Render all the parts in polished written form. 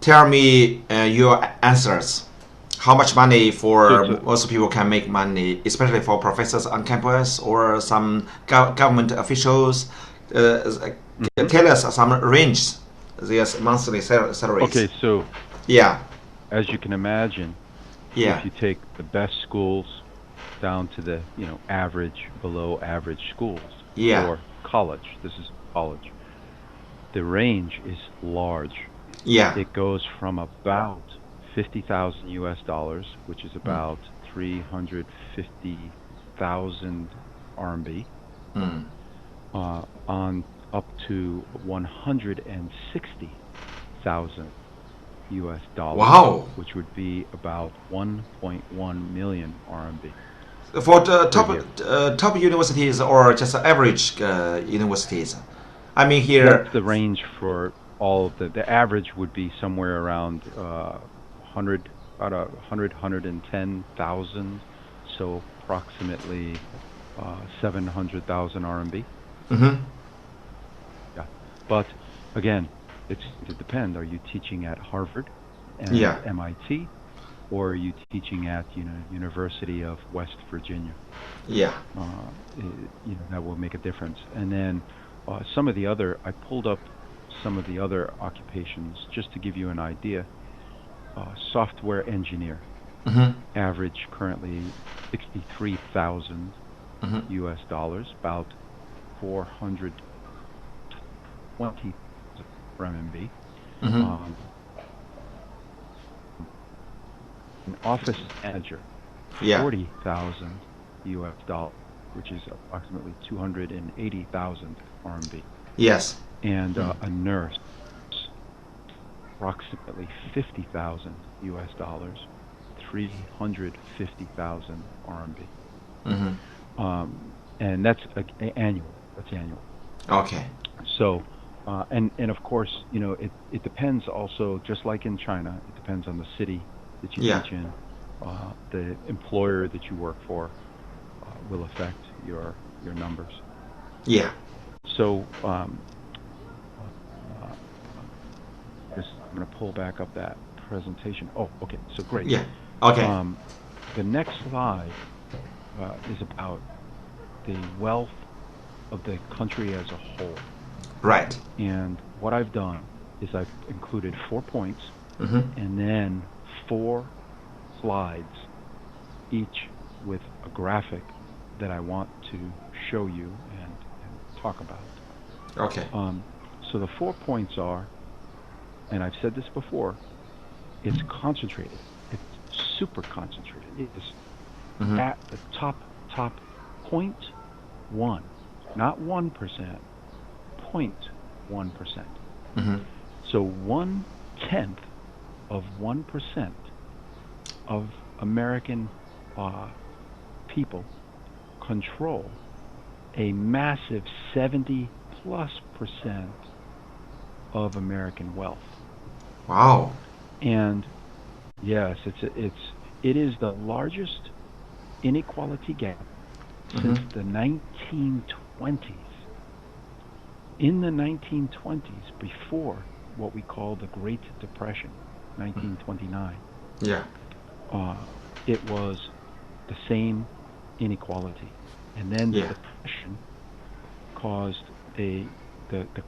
tell me your answers. How much money for So most people can make money, especially for professors on campus or some government officials? mhm. Tell us some range, their monthly salaries. Okay, so Yeah, as you can imagine, yeah, if you take the best schools down to the, average, below average schools yeah, for college, this is college, the range is large. yeah. It goes from about 50,000 US dollars, which is Mm, about 350,000 RMB, mm. on up to 160,000 US dollars, Wow. which would be about 1.1 million RMB For the per year. top universities or just average universities? I mean That's here, the range for all of the average would be somewhere around 100, about 110,000, so approximately 700,000 RMB. hmm, Yeah. But again, it's to depend. Are you teaching at Harvard and yeah, MIT, or are you teaching at University of West Virginia? yeah, That will make a difference. And then some of the other, I pulled up some of the other occupations just to give you an idea. Software engineer, hmm, average currently 63,000 hmm, US dollars, about 420 RMB. hmm, Um, an office manager, yeah, 40,000 US dollars, which is approximately 280,000 RMB. yes, And mm, a nurse, approximately 50,000 US dollars, 350,000 RMB. hmm, And that's annual. That's annual. okay, So, and of course, it depends also, just like in China, it depends on the city that you yeah, teach in. The employer that you work for will affect your numbers. yeah, So, uh, I'm going to pull back up that presentation. Oh, okay. So great. yeah, okay, Um, the next slide is about the wealth of the country as a whole. right, And what I've done is I've included 4 points hmm, and then 4 slides, each with a graphic that I want to show you and talk about. okay, Um, so the 4 points are, and I've said this before, it's concentrated. It's super concentrated. It is hmm, at the top 0.1, not 1%, 0.1%. hmm, So 1/10 of 1% of American uh, people control a massive 70 plus percent of American wealth. wow, And yes, it is the largest inequality gap hmm, since the 1920s. In the 1920s, before what we call the Great Depression, 1929, yeah, uh, it was the same inequality. And then the yeah. depression caused the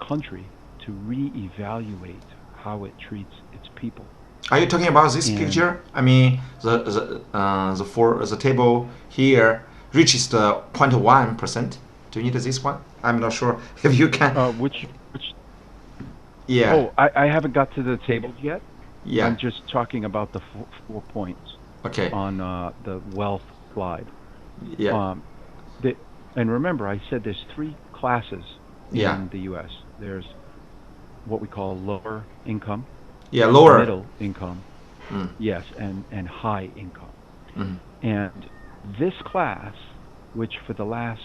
country to reevaluate how it treats its people. Are you talking about this And picture? I mean, the table here reaches the 0.1%. Do you need this one? I'm not sure if you can. which Yeah, oh, I haven't got to the tables yet. yeah, I'm just talking about the 4 points okay, on the wealth slide. yeah, Um, the, and remember, I said there's 3 classes yeah, in the U.S. There's what we call lower income, yeah, lower. middle income, Mm, yes, and high income. mm, And this class, which for the last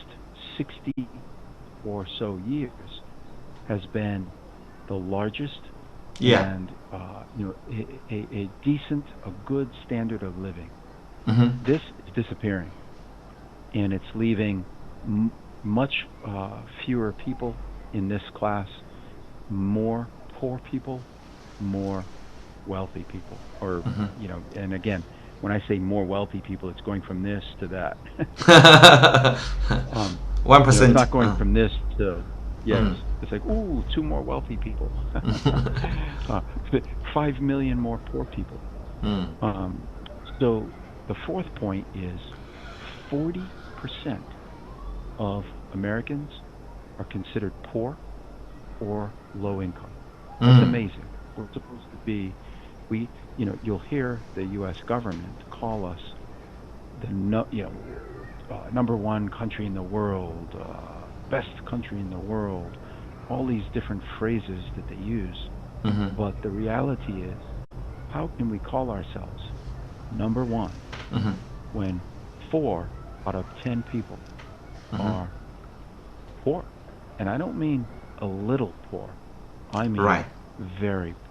60 or so years has been the largest yeah, and a decent, a good standard of living. mm-hmm, This is disappearing, and it's leaving m- much fewer people in this class, more poor people, more wealthy people, or Mhm. and again, when I say more wealthy people, it's going from this to that. um, it's 1%. not going from this to yes. Mm. It's like, ooh, two more wealthy people, uh, 5 million more poor people. Mm. Um, so the fourth point is 40% of Americans are considered poor or low income. That's Mm. amazing. We're supposed to be, you'll hear the U.S. government call us the number one country in the world, best country in the world, all these different phrases that they use. Mhm. But the reality is, how can we call ourselves number one Mhm. when 4 out of 10 people Mhm. are poor? And I don't mean a little poor. I Right. mean very poor.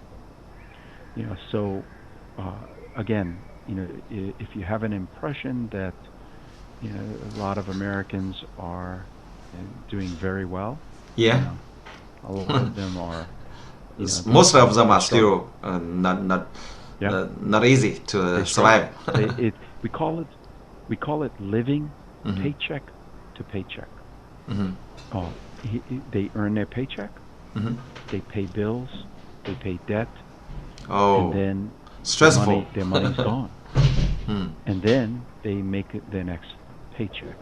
So again, if you have an impression that a lot of Americans are doing very well, Yeah. no, a lot of them are, Most of them they're are struggling. still not Yeah, not easy they to struggle. survive. We call it living Mhm. paycheck to paycheck. Mhm. They earn their paycheck, Mhm. they pay bills, they pay debt, and Oh, then stressful. their money's gone, Mm. and then they make it their next paycheck,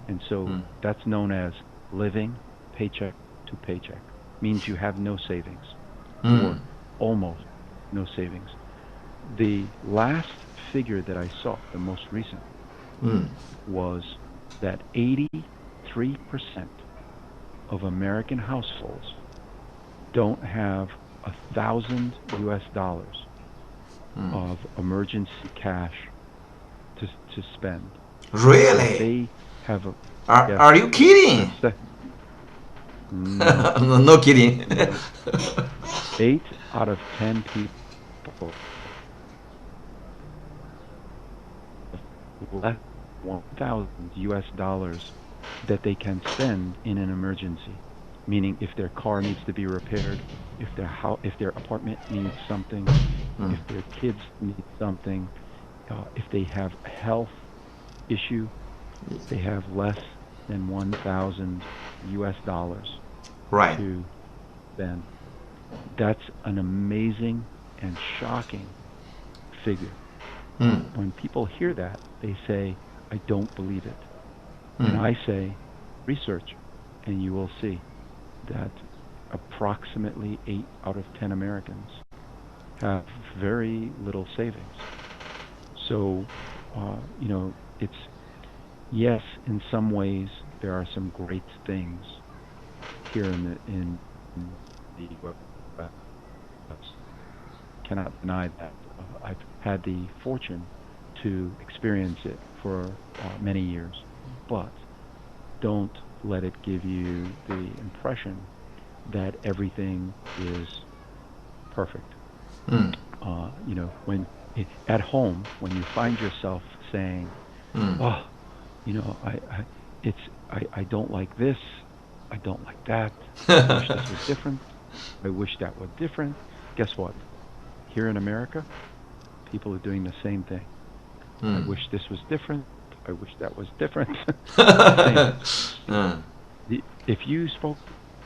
and so Mm. that's known as living paycheck to paycheck. Means you have no savings Mm. or almost no savings. The last figure that I saw, the most recent, Mm. was that 83% of American households don't have $1,000 Mm. of emergency cash to spend. So Really? they have a yes. Are you kidding? No, No kidding. no. 8 out of 10 people have less than $1,000 that they can spend in an emergency. Meaning, if their car needs to be repaired, if their apartment needs something, Mm. if their kids need something, if they have a health issue, they have less than $1,000 Right. to spend. That's an amazing and shocking figure. Mm. When people hear that, they say, I don't believe it. And Mm. I say, research, and you will see that approximately 8 out of 10 Americans have very little savings. So, it's yes, in some ways there are some great things here in the U.S. Cannot deny that. I've had the fortune to experience it for many years, but don't let it give you the impression that everything is perfect. Mm. When at home, when you find yourself saying, Mm. "Oh, it's I don't like this, I don't like that. I wish this was different. I wish that was different." Guess what? Here in America, people are doing the same thing. I Mm. wish this was different. I wish that was different. Same. Mm. If you spoke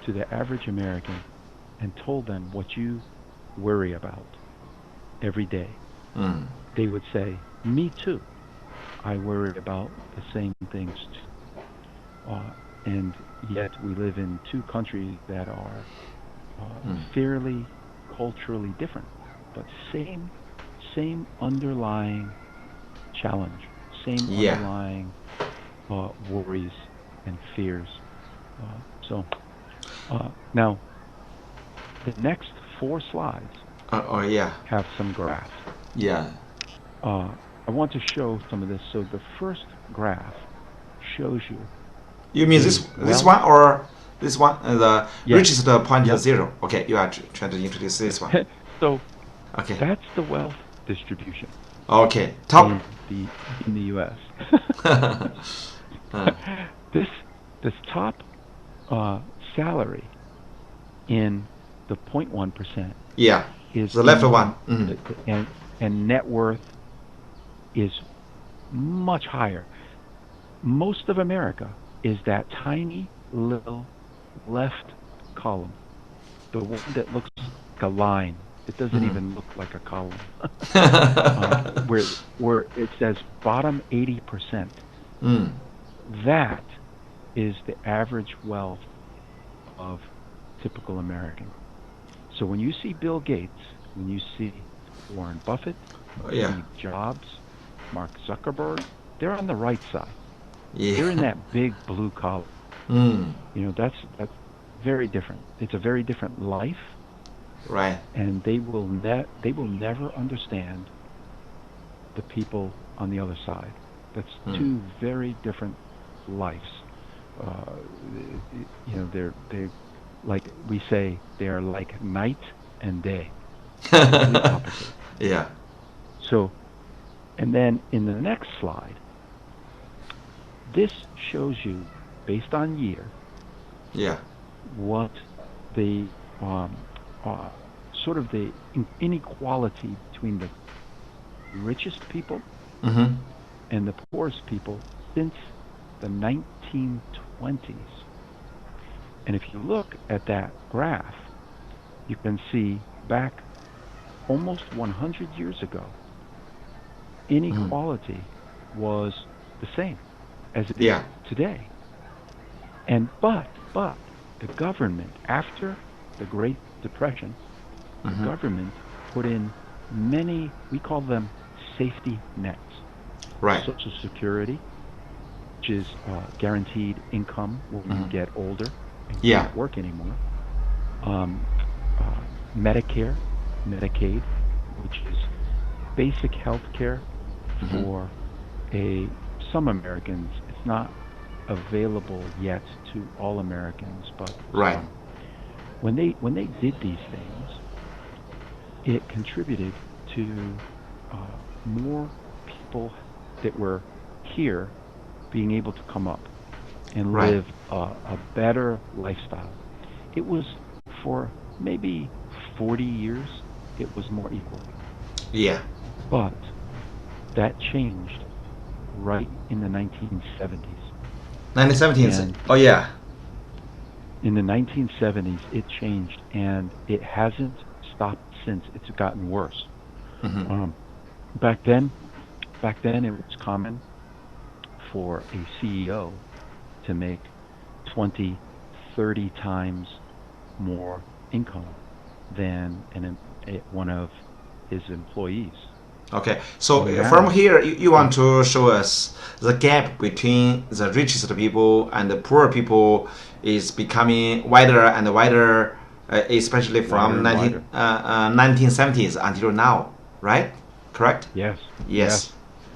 to the average American and told them what you worry about every day, Mm. they would say, "Me too. I worry about the same things too." And yet we live in two countries that are Mm. fairly culturally different, but same underlying challenge, same Yeah. underlying worries and fears. So now the next 4 slides Oh yeah. have some graphs. Yeah. Uh, I want to show some of this. So the first graph shows you You mean the this wealth. one or this one? The Yes. richest point Yep. zero. Okay, you are trying to introduce this one. So Okay. that's the wealth distribution Okay. Top. in the U.S. Uh, this this top uh, salary in the 0.1% yeah. is The left income, one. Mm. and net worth is much higher. Most of America is that tiny little left column, the one that looks like a line. It doesn't Mm. even look like a column. Where it says bottom 80%. Mm. That is the average wealth of typical American. So when you see Bill Gates, when you see Warren Buffett, Yeah. Steve Jobs, Mark Zuckerberg, they're on the right side. They're in Yeah. that big blue collar. Mm. That's very different. It's a very different life, Right. and they will never understand the people on the other side. That's Mm. two very different lives. Uh, they're like we say they are like night and day, totally opposite. Yeah. So, and then in the next slide, this shows you based on year Yeah. what the um, uh, sort of the inequality between the richest people Mm-hmm. and the poorest people since the 1920s. And if you look at that graph, you can see back almost 100 years ago, Mm. inequality was the same as it is Yeah. today. And but the government after the Great Depression, the Mm-hmm. government put in many, we call them safety nets. Right. Social Security, which is guaranteed income when you Mm-hmm. get older and Yeah. can't work anymore. Um, Medicare, Medicaid, which is basic health care Mm-hmm. for a some Americans. It's not available yet to all Americans, but Right. some. When they did these things, it contributed to more people that were here being able to come up and Right. live a better lifestyle. It was for maybe 40 years, it was more equal. Yeah. But that changed right in the 1970s. 1970s. And Oh yeah. in the 1970s, it changed and it hasn't stopped since. It's gotten worse. Mm-hmm. Um, back then, back then it was common for a CEO to make 20, 30 times more income than one of his employees. Okay. So from Now, here, you want to show us the gap between the richest people and the poor people is becoming wider and wider, especially wider from and wider. 1970s until now, right? Correct? Yes, yes. Yes.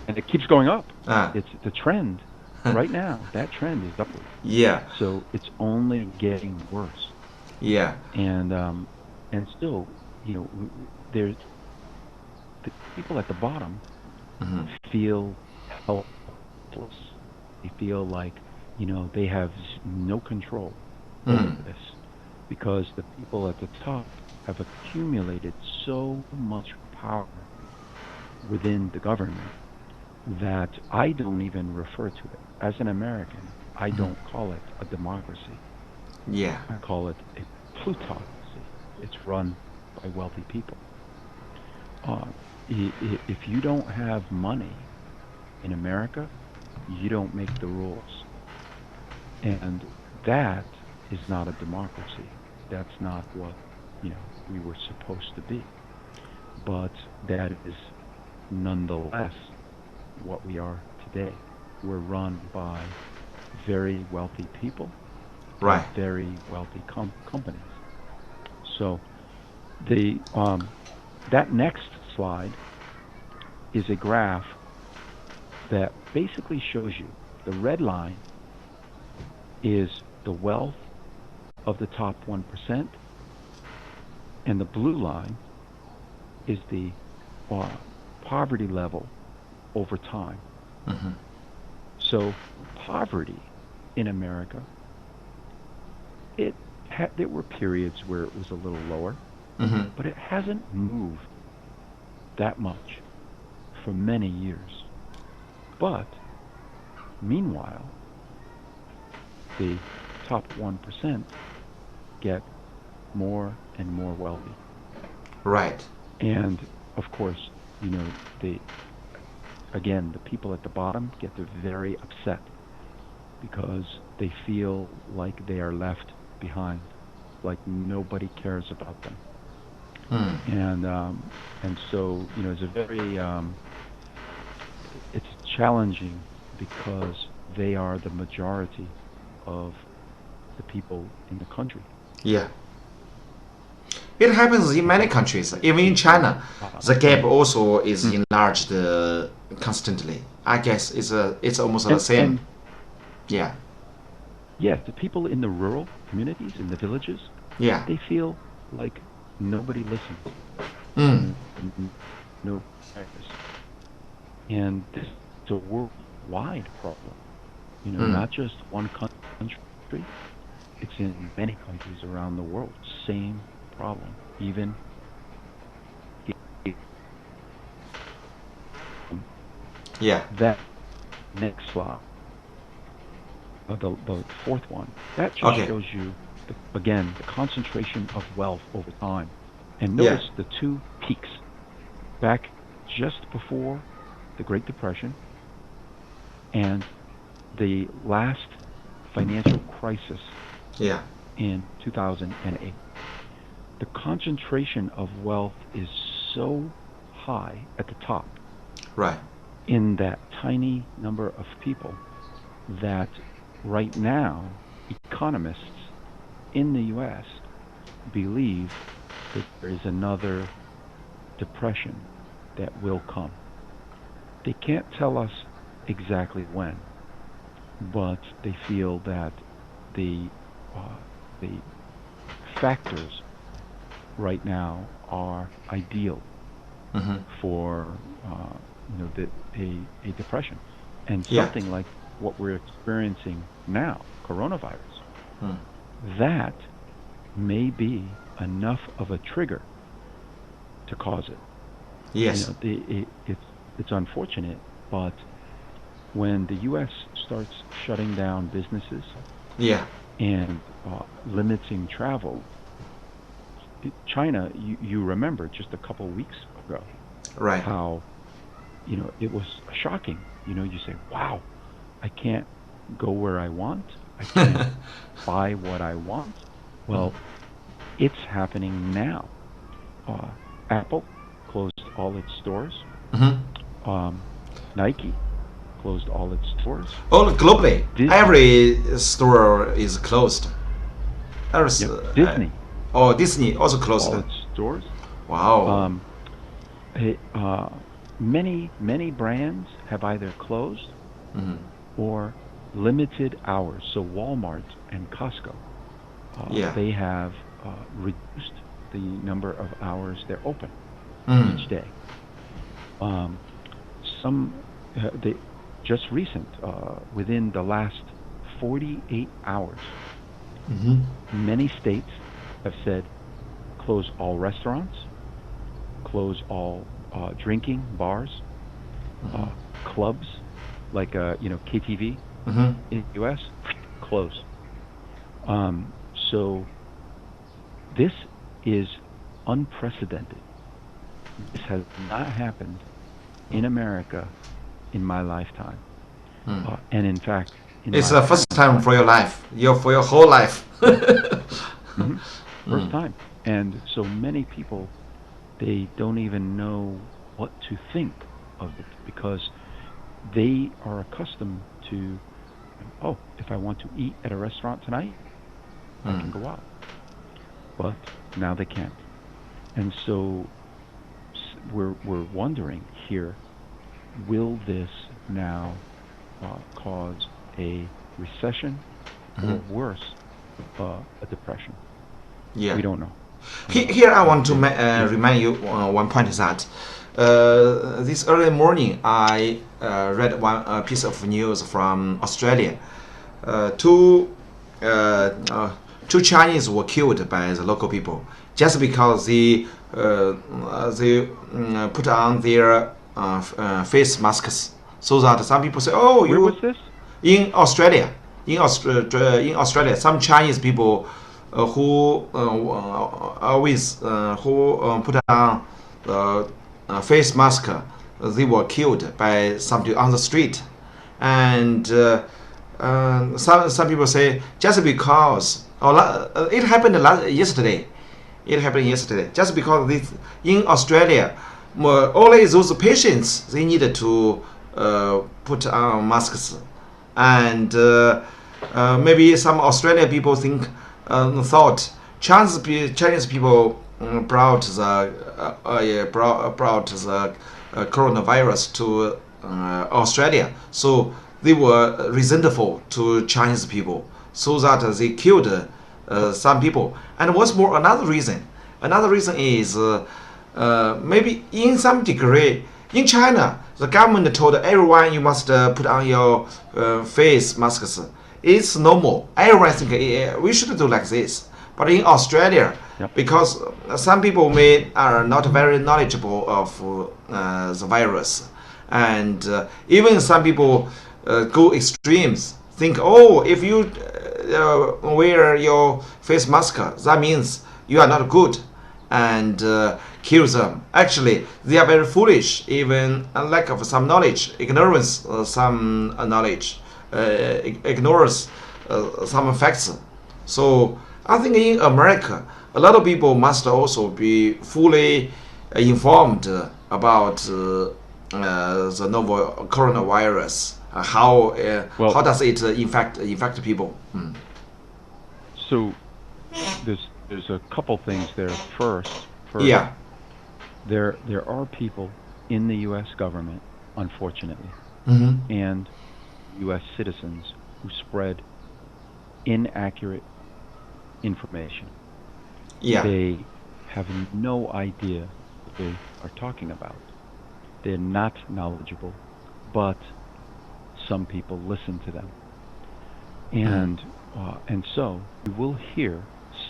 And it keeps going up. Uh, It's the trend right now. That trend is upward. yeah. So it's only getting worse. Yeah. And still, there's the people at the bottom Mm-hmm. feel helpless. They feel like, they have no control over Mm. this because the people at the top have accumulated so much power within the government that I don't even refer to it. As an American, I Mm-hmm. don't call it a democracy. Yeah. I call it a plutocracy. It's run by wealthy people. Uh, if you don't have money in America, you don't make the rules. And that is not a democracy. That's not what, we were supposed to be. But that is nonetheless what we are today. We're run by very wealthy people and Right. very wealthy companies. So the that next slide is a graph that basically shows you the red line is the wealth of the top 1%, and the blue line is the uh, poverty level over time. Mm-hmm. So poverty in America, there were periods where it was a little lower, but it hasn't moved that much for many years. But meanwhile, the top 1% get more and more wealthy. Right. And of course, the people at the bottom get very upset because they feel like they are left behind, like nobody cares about them. And so it's a very it's challenging because they are the majority of the people in the country. Yeah. It happens in many countries. Even in China, the gap also is enlarged constantly. I guess it's almost the same. Yeah. Yes, the people in the rural communities, in the villages, Yeah. they feel like nobody listens. No practice. And this is a worldwide problem. Not just one country. It's in many countries around the world. Same problem. Even that next slide, the fourth one, that just shows you again the concentration of wealth over time. And notice the two peaks back just before the Great Depression and the last financial crisis in 2008. The concentration of wealth is so high at the top, right, in that tiny number of people, that right now economists in the U.S. believe that there is another depression that will come. They can't tell us exactly when, but they feel that the factors right now are ideal for a depression, and something like what we're experiencing now, coronavirus, that may be enough of a trigger to cause it. Yes, it's unfortunate, but when the U.S. starts shutting down businesses, and limiting travel, China, you remember just a couple weeks ago, right, how it was shocking. You say, wow, I can't go where I want, I can't buy what I want. Well, it's happening now. Apple closed all its stores. Nike closed all its stores. All globally, every store is closed. Disney. Disney also closed all its stores. Wow. Many brands have either closed or limited hours. So Walmart and Costco, they have reduced the number of hours they're open each day. Just recent, within the last 48 hours, many states have said close all restaurants, close all drinking bars, clubs like KTV in the U.S. close. So this is unprecedented. This has not happened in America in my lifetime, and in fact, it's the first time for your life, for your whole life. First time, and so many people, they don't even know what to think of it, because they are accustomed to, if I want to eat at a restaurant tonight, I can go out, but now they can't, and so we're wondering here, will this now cause a recession, or worse, a depression? We don't know. Here I want to remind you one point is that this early morning I read one piece of news from Australia. Two Chinese were killed by the local people just because they put on their face masks, so that some people say, "Oh, Where was this? In Australia, in Australia, some Chinese people who always put on face mask, they were killed by somebody on the street, and some people say just because it happened yesterday. It happened yesterday. Just because this, in Australia, only those patients they needed to put on masks, and maybe some Australian people thought Chinese people brought the coronavirus to Australia, so they were resentful to Chinese people, so that they killed some people. And what's more, another reason is maybe in some degree in China, the government told everyone you must put on your face masks. It's normal. Everyone think we should do like this. But in Australia, Yep. because some people are not very knowledgeable of the virus, and even some people go extremes. Think, oh, if you wear your face mask, that means you are not good, and kill them. Actually, they are very foolish, even lack of some knowledge, ignorance some knowledge, ignores some facts. So I think in America, a lot of people must also be fully informed about the novel coronavirus. How does it infect people? So there's a couple things there. First, Yeah. there are people in the U.S. government, unfortunately, and U.S. citizens who spread inaccurate information. Yeah. They have no idea what they are talking about. They're not knowledgeable, but some people listen to them. And so you will hear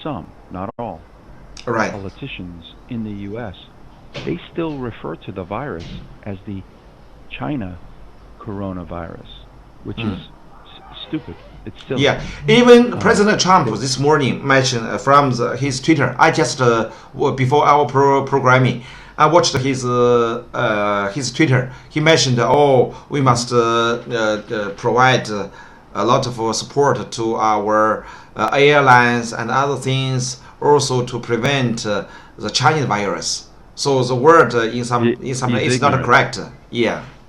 some, not all, Right. politicians in the U.S., they still refer to the virus as the China coronavirus, which is stupid. It's still Yeah, even President Trump this morning mentioned from his Twitter. I just before our programming, I watched his Twitter. He mentioned, "Oh, we must provide a lot of support to our airlines and other things, also to prevent the Chinese virus." So the word in some is not correct. Yeah.